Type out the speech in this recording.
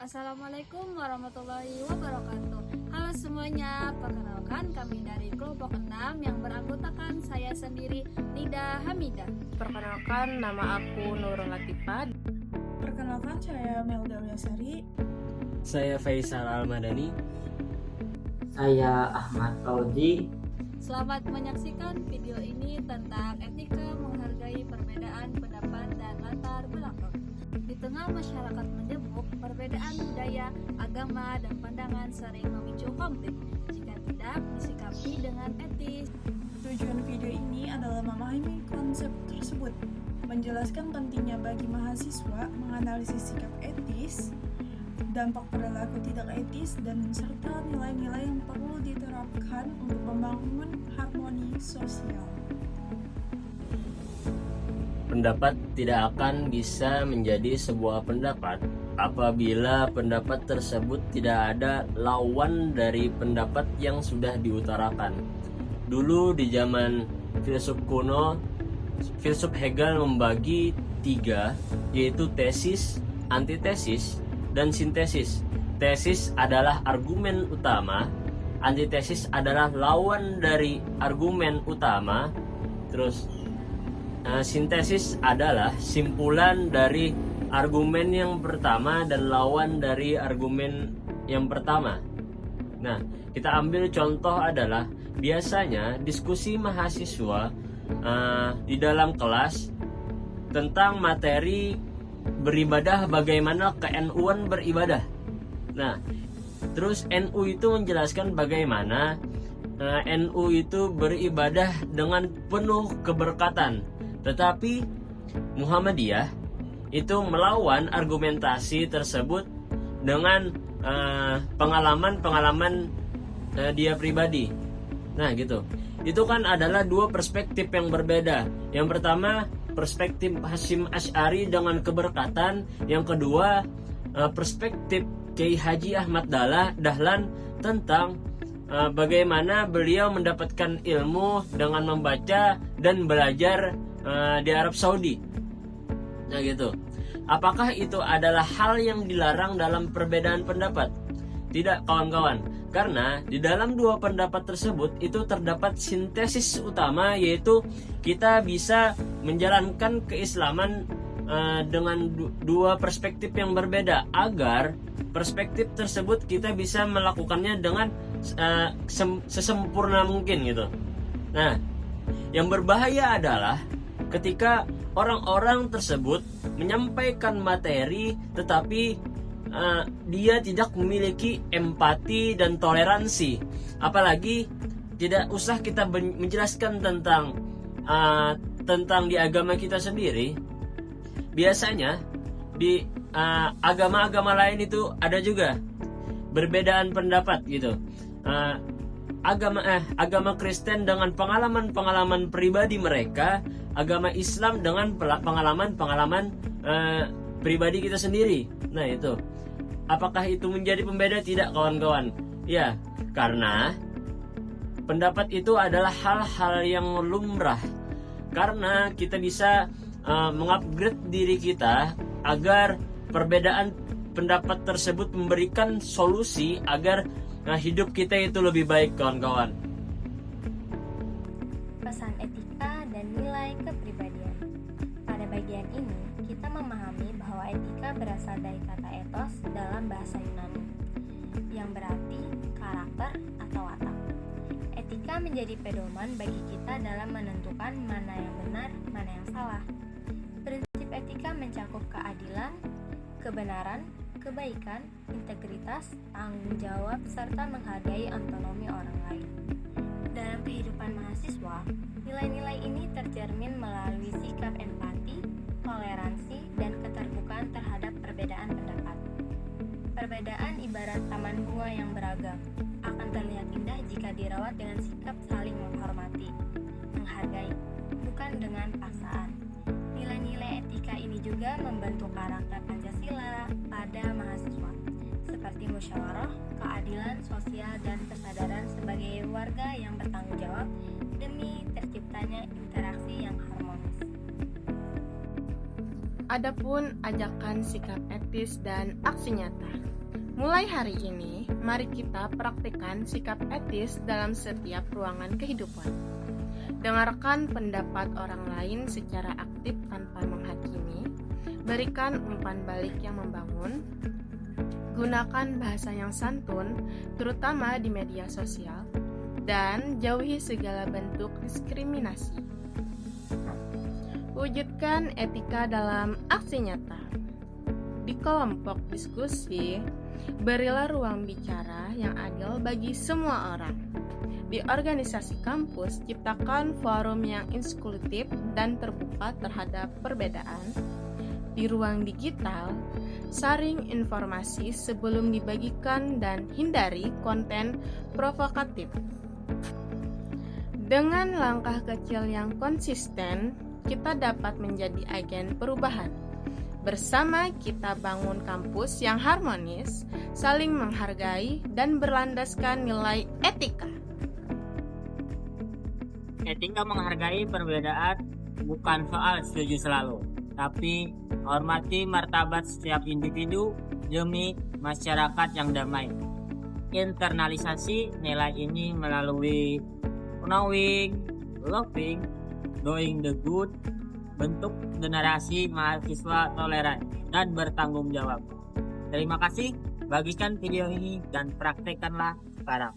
Assalamualaikum warahmatullahi wabarakatuh. Halo semuanya, perkenalkan kami dari kelompok 6 yang beranggotakan saya sendiri, Nida Hamidah. Perkenalkan, nama aku Nurul Latifah. Perkenalkan, saya Melda Wiasari. Saya Faisal Al-Madani. Saya Ahmad Fauzi. Selamat menyaksikan video ini tentang etika menghargai perbedaan pendapat dan latar belakang. Di tengah masyarakat majemuk, perbedaan budaya, agama, dan pandangan sering memicu konflik jika tidak disikapi dengan etis. Tujuan video ini adalah memahami konsep tersebut, menjelaskan pentingnya bagi mahasiswa menganalisis sikap etis, dampak perilaku tidak etis, dan serta nilai-nilai yang perlu diterapkan untuk membangun harmoni sosial. Pendapat tidak akan bisa menjadi sebuah pendapat apabila pendapat tersebut tidak ada lawan dari pendapat yang sudah diutarakan. Dulu di zaman filsuf kuno, filsuf Hegel membagi 3, yaitu tesis, antitesis, dan sintesis. Tesis adalah argumen utama, antitesis adalah lawan dari argumen utama, terus sintesis adalah simpulan dari argumen yang pertama dan lawan dari argumen yang pertama. Nah, kita ambil contoh adalah biasanya diskusi mahasiswa di dalam kelas tentang materi beribadah, bagaimana ke-NU-an beribadah. Nah, terus NU itu menjelaskan bagaimana NU itu beribadah dengan penuh keberkatan. Tetapi Muhammadiyah itu melawan argumentasi tersebut dengan pengalaman dia pribadi. Nah gitu. Itu kan adalah 2 perspektif yang berbeda. Yang pertama perspektif Hasyim Asy'ari dengan keberkatan. Yang kedua perspektif Kiai Haji Ahmad Dahlan tentang bagaimana beliau mendapatkan ilmu dengan membaca dan belajar di Arab Saudi. Nah gitu. Apakah itu adalah hal yang dilarang dalam perbedaan pendapat? Tidak, kawan-kawan. Karena di dalam 2 pendapat tersebut itu terdapat sintesis utama, yaitu kita bisa menjalankan keislaman dengan 2 perspektif yang berbeda, agar perspektif tersebut kita bisa melakukannya dengan sesempurna mungkin gitu. Nah, yang berbahaya adalah ketika orang-orang tersebut menyampaikan materi tetapi dia tidak memiliki empati dan toleransi. Apalagi tidak usah kita menjelaskan tentang di agama kita sendiri. Biasanya di agama-agama lain itu ada juga perbedaan pendapat gitu. Agama Kristen dengan pengalaman-pengalaman pribadi mereka, agama Islam dengan pengalaman-pengalaman pribadi kita sendiri. Nah itu, apakah itu menjadi pembeda? Tidak, kawan-kawan. Ya, karena pendapat itu adalah hal-hal yang lumrah. Karena kita bisa mengupgrade diri kita agar perbedaan pendapat tersebut memberikan solusi agar hidup kita itu lebih baik, kawan-kawan. Pesan etika dan nilai kepribadian. Pada bagian ini, kita memahami bahwa etika berasal dari kata ethos dalam bahasa Yunani, yang berarti karakter atau watak. Etika menjadi pedoman bagi kita dalam menentukan mana yang benar, mana yang salah. Prinsip etika mencakup keadilan, kebenaran, kebaikan, integritas, tanggung jawab, serta menghargai otonomi orang lain. Dalam kehidupan mahasiswa, nilai-nilai ini tercermin melalui sikap empati, toleransi, dan keterbukaan terhadap perbedaan pendapat. Perbedaan ibarat taman bunga yang beragam, akan terlihat indah jika dirawat dengan sikap saling menghormati, menghargai, bukan dengan paksaan. Nilai-nilai etika ini juga membentuk karakter Pancasila pada mahasiswa, seperti musyawarah, keadilan sosial, dan kesadaran sebagai warga yang bertanggung jawab demi terciptanya interaksi yang harmonis. Adapun ajakan sikap etis dan aksi nyata. Mulai hari ini, mari kita praktikkan sikap etis dalam setiap ruangan kehidupan. Dengarkan pendapat orang lain secara aktif tanpa menghakimi, berikan umpan balik yang membangun, gunakan bahasa yang santun, terutama di media sosial, dan jauhi segala bentuk diskriminasi. Wujudkan etika dalam aksi nyata. Di kelompok diskusi, berilah ruang bicara yang adil bagi semua orang. Di organisasi kampus, ciptakan forum yang inklusif dan terbuka terhadap perbedaan. Di ruang digital, saring informasi sebelum dibagikan dan hindari konten provokatif. Dengan langkah kecil yang konsisten, kita dapat menjadi agen perubahan. Bersama kita bangun kampus yang harmonis, saling menghargai, dan berlandaskan nilai etika. Etika menghargai perbedaan bukan soal setuju selalu, tapi hormati martabat setiap individu demi masyarakat yang damai. Internalisasi nilai ini melalui knowing, loving, doing the good, bentuk generasi mahasiswa toleran dan bertanggung jawab. Terima kasih, bagikan video ini dan praktekkanlah sekarang.